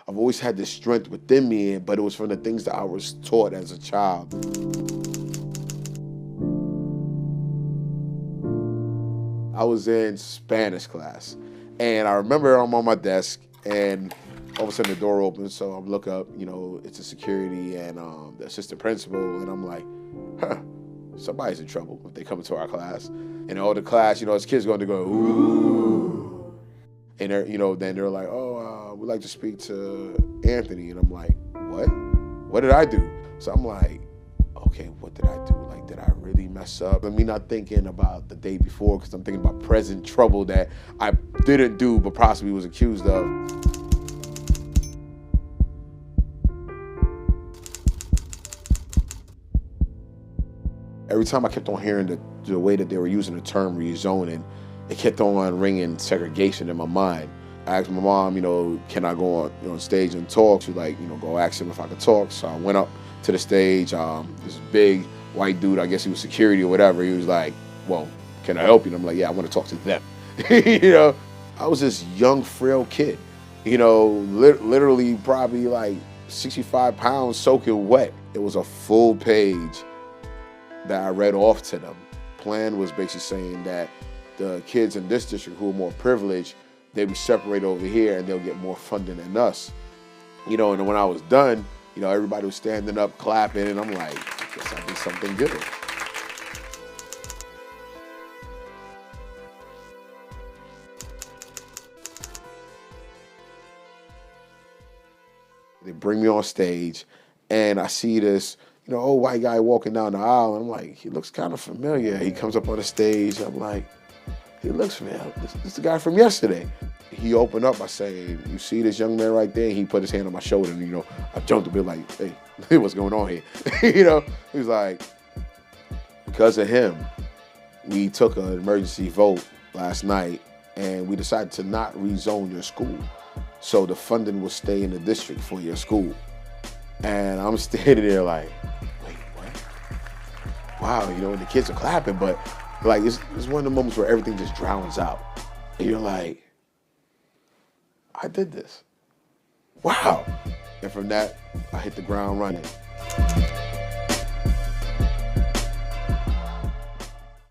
I've always had this strength within me, but it was from the things that I was taught as a child. I was in Spanish class, and I remember I'm on my desk, and all of a sudden the door opens, so I look up, it's a security and the assistant principal, and I'm like, huh, somebody's in trouble if they come into our class. And all the class, as kids going to go, ooh. And then they're like, oh, we'd like to speak to Anthony. And I'm like, what? What did I do? So I'm like, okay, what did I do? Like, did I really mess up? I mean, not thinking about the day before, because I'm thinking about present trouble that I didn't do, but possibly was accused of. Every time I kept on hearing the way that they were using the term rezoning, it kept on ringing segregation in my mind. I asked my mom, can I go on stage and talk? She like, go ask him if I could talk. So I went up to the stage. This big white dude, I guess he was security or whatever. He was like, well, can I help you? And I'm like, yeah, I want to talk to them. I was this young, frail kid, literally probably like 65 pounds soaking wet. It was a full page that I read off to them. Plan was basically saying that the kids in this district who are more privileged, they be separated over here and they'll get more funding than us. And when I was done, everybody was standing up, clapping, and I'm like, I guess I did something good. They bring me on stage, and I see this old white guy walking down the aisle, and I'm like, he looks kind of familiar. He comes up on the stage, I'm like, he looks familiar. This is the guy from yesterday. He opened up by saying, you see this young man right there? And he put his hand on my shoulder, and I jumped a bit like, hey, what's going on here? He was like, because of him, we took an emergency vote last night, and we decided to not rezone your school. So the funding will stay in the district for your school. And I'm standing there like, wait, what? Wow, and the kids are clapping, but like it's one of the moments where everything just drowns out. And you're like, I did this. Wow. And from that, I hit the ground running.